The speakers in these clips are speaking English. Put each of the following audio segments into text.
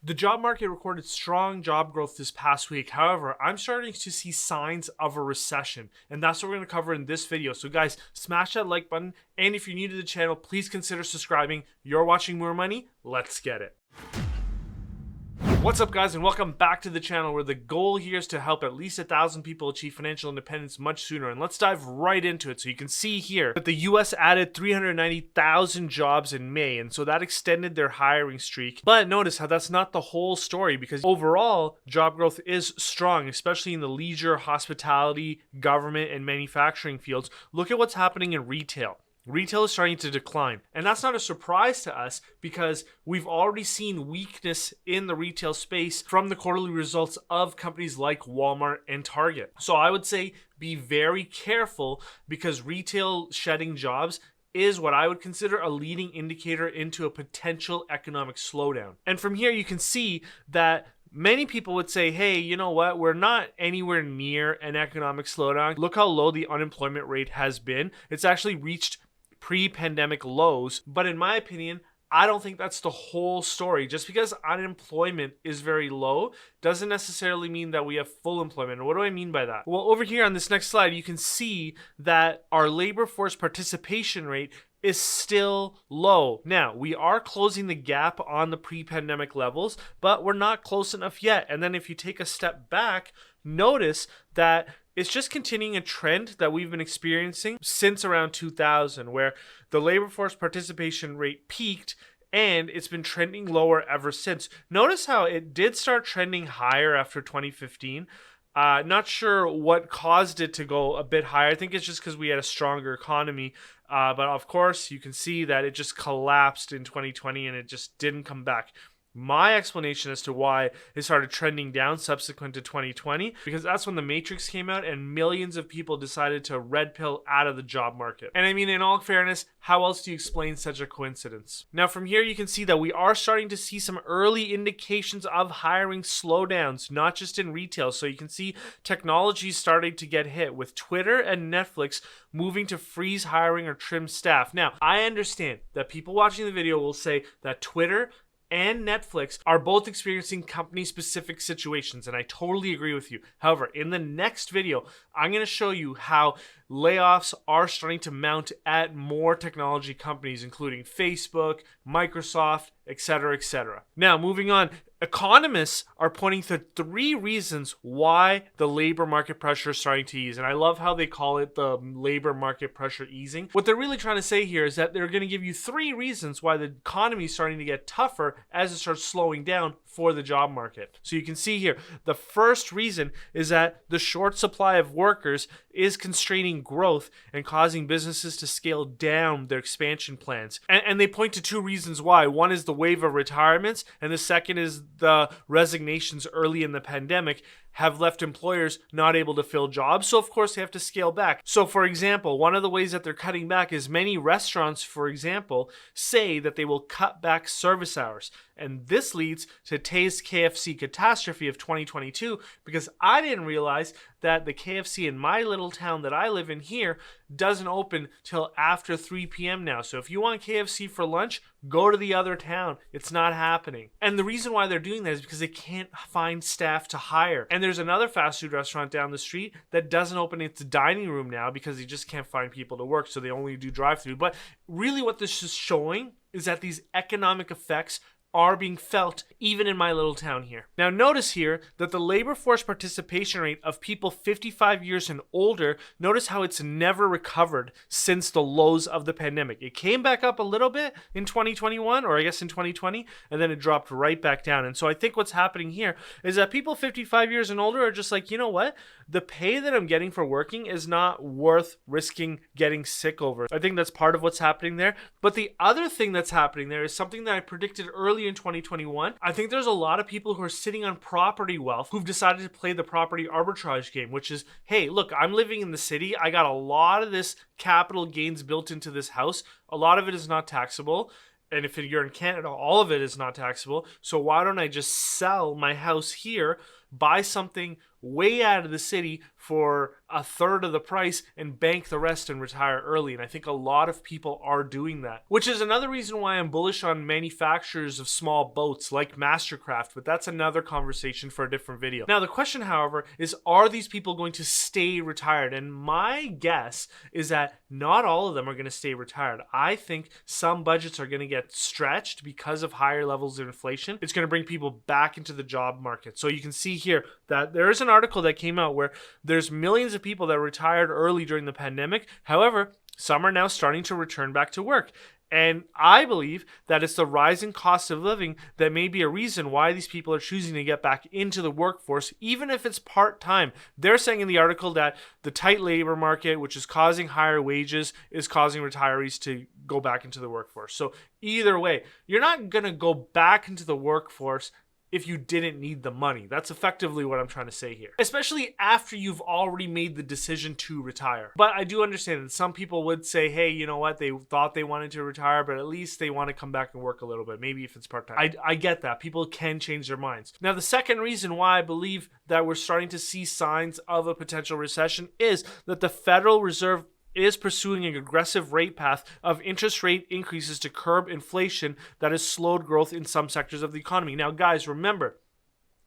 The job market recorded strong job growth this past week. However, I'm starting to see signs of a recession, and that's what we're going to cover in this video. So guys, smash that like button, and if you're new to the channel, please consider subscribing. You're watching More Money. Let's get it. What's up, guys, and welcome back to the channel, where the goal here is to help at least 1,000 people achieve financial independence much sooner. And let's dive right into it. So you can see here that the US added 390,000 jobs in May, and so that extended their hiring streak. But notice how that's not the whole story, because overall job growth is strong, especially in the leisure, hospitality, government, and manufacturing fields. Look at what's happening in retail. Retail is starting to decline, and that's not a surprise to us because we've already seen weakness in the retail space from the quarterly results of companies like Walmart and Target. So I would say be very careful, because retail shedding jobs is what I would consider a leading indicator into a potential economic slowdown. And from here you can see that many people would say, hey, you know what? We're not anywhere near an economic slowdown. Look how low the unemployment rate has been. It's actually reached pre-pandemic lows. But in my opinion, I don't think that's the whole story. Just because unemployment is very low doesn't necessarily mean that we have full employment. And what do I mean by that? Well, over here on this next slide, you can see that our labor force participation rate is still low. Now, we are closing the gap on the pre-pandemic levels, but we're not close enough yet. And then if you take a step back, notice that it's just continuing a trend that we've been experiencing since around 2000, where the labor force participation rate peaked and it's been trending lower ever since. Notice how it did start trending higher after 2015. Not sure what caused it to go a bit higher. I think it's just because we had a stronger economy. But of course, you can see that it just collapsed in 2020 and it just didn't come back. My explanation as to why it started trending down subsequent to 2020, because that's when the Matrix came out and millions of people decided to red pill out of the job market. And I mean, in all fairness, how else do you explain such a coincidence? Now, from here, you can see that we are starting to see some early indications of hiring slowdowns, not just in retail. So you can see technology starting to get hit, with Twitter and Netflix moving to freeze hiring or trim staff. Now, I understand that people watching the video will say that Twitter and Netflix are both experiencing company-specific situations, and I totally agree with you. However, in the next video, I'm going to show you how layoffs are starting to mount at more technology companies, including Facebook, Microsoft, etc., etc. Now, moving on, economists are pointing to 3 reasons why the labor market pressure is starting to ease. And I love how they call it the labor market pressure easing. What they're really trying to say here is that they're going to give you 3 reasons why the economy is starting to get tougher as it starts slowing down for the job market. So you can see here, the first reason is that the short supply of workers is constraining growth and causing businesses to scale down their expansion plans. And they point to 2 reasons why. One is the wave of retirements, and the second is the resignations early in the pandemic have left employers not able to fill jobs, so of course they have to scale back. So for example, one of the ways that they're cutting back is many restaurants, for example, say that they will cut back service hours. And this leads to Tay's KFC catastrophe of 2022, because I didn't realize that the KFC in my little town that I live in here doesn't open till after 3 p.m. now. So if you want KFC for lunch, go to the other town. It's not happening. And the reason why they're doing that is because they can't find staff to hire. And there's another fast food restaurant down the street that doesn't open its dining room now because they just can't find people to work, so they only do drive-through. But really what this is showing is that these economic effects are being felt even in my little town here. Now notice here that the labor force participation rate of people 55 years and older, notice how it's never recovered since the lows of the pandemic. It came back up a little bit in 2021, or I guess in 2020, and then it dropped right back down. And so I think what's happening here is that people 55 years and older are just like, you know what? The pay that I'm getting for working is not worth risking getting sick over. I think that's part of what's happening there. But the other thing that's happening there is something that I predicted early in 2021. I think there's a lot of people who are sitting on property wealth who've decided to play the property arbitrage game, which is, hey, look, I'm living in the city. I got a lot of this capital gains built into this house. A lot of it is not taxable. And if you're in Canada, all of it is not taxable. So why don't I just sell my house here, buy something way out of the city for a third of the price and bank the rest and retire early. And I think a lot of people are doing that, which is another reason why I'm bullish on manufacturers of small boats like Mastercraft, but that's another conversation for a different video. Now, the question, however, is are these people going to stay retired? And my guess is that not all of them are going to stay retired. I think some budgets are going to get stretched because of higher levels of inflation. It's going to bring people back into the job market. So you can see here that there is an article that came out where there's millions of people that retired early during the pandemic. However, some are now starting to return back to work. And I believe that it's the rising cost of living that may be a reason why these people are choosing to get back into the workforce, even if it's part-time. They're saying in the article that the tight labor market, which is causing higher wages, is causing retirees to go back into the workforce. So either way, you're not going to go back into the workforce if you didn't need the money. That's effectively what I'm trying to say here, especially after you've already made the decision to retire. But I do understand that some people would say, hey, you know what, they thought they wanted to retire, but at least they want to come back and work a little bit, maybe if it's part-time. I get that. People can change their minds. Now, the second reason why I believe that we're starting to see signs of a potential recession is that the Federal Reserve is pursuing an aggressive rate path of interest rate increases to curb inflation that has slowed growth in some sectors of the economy. Now, guys, remember,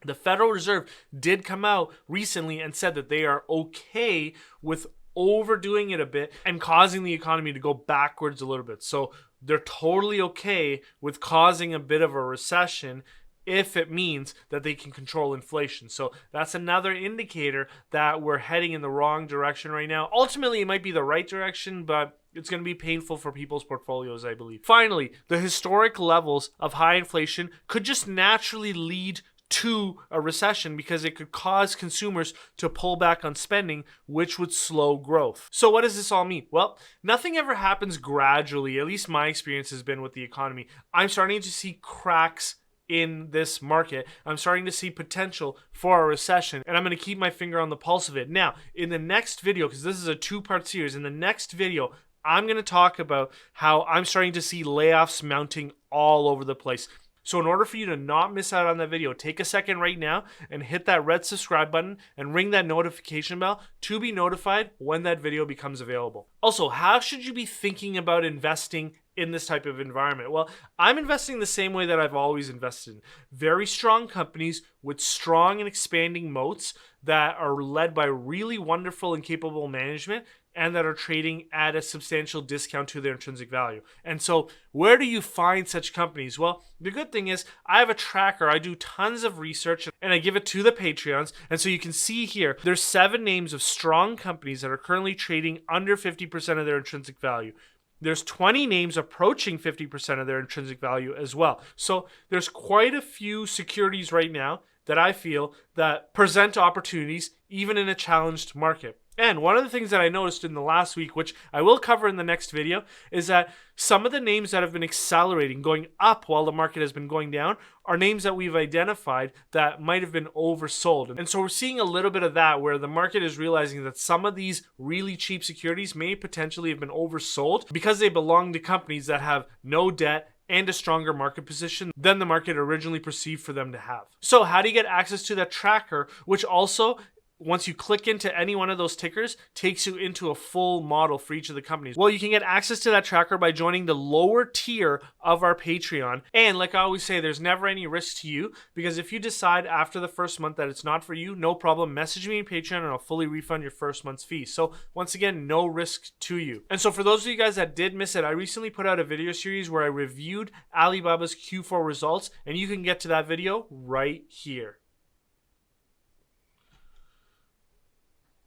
the Federal Reserve did come out recently and said that they are okay with overdoing it a bit and causing the economy to go backwards a little bit. So they're totally okay with causing a bit of a recession if it means that they can control inflation. So that's another indicator that we're heading in the wrong direction right now. Ultimately, it might be the right direction, but it's going to be painful for people's portfolios, I believe. Finally, the historic levels of high inflation could just naturally lead to a recession because it could cause consumers to pull back on spending, which would slow growth. So what does this all mean? Well, nothing ever happens gradually. At least my experience has been with the economy. I'm starting to see cracks in this market. I'm starting to see potential for a recession, and I'm going to keep my finger on the pulse of it. Now, in the next video, because this is a two-part series, in the next video, I'm going to talk about how I'm starting to see layoffs mounting all over the place. So in order for you to not miss out on that video, take a second right now and hit that red subscribe button and ring that notification bell to be notified when that video becomes available. Also, how should you be thinking about investing in this type of environment? Well, I'm investing the same way that I've always invested in. Very strong companies with strong and expanding moats that are led by really wonderful and capable management and that are trading at a substantial discount to their intrinsic value. And so where do you find such companies? Well, the good thing is I have a tracker. I do tons of research and I give it to the Patreons. And so you can see here, there's 7 names of strong companies that are currently trading under 50% of their intrinsic value. There's 20 names approaching 50% of their intrinsic value as well. So there's quite a few securities right now that I feel that present opportunities even in a challenged market. And one of the things that I noticed in the last week, which I will cover in the next video, is that some of the names that have been accelerating, going up while the market has been going down, are names that we've identified that might have been oversold. And so we're seeing a little bit of that where the market is realizing that some of these really cheap securities may potentially have been oversold because they belong to companies that have no debt and a stronger market position than the market originally perceived for them to have. So how do you get access to that tracker, which also, once you click into any one of those tickers, takes you into a full model for each of the companies? Well, you can get access to that tracker by joining the lower tier of our Patreon. And like I always say, there's never any risk to you, because if you decide after the first month that it's not for you, no problem. Message me in Patreon and I'll fully refund your first month's fee. So once again, no risk to you. And so for those of you guys that did miss it, I recently put out a video series where I reviewed Alibaba's Q4 results, and you can get to that video right here.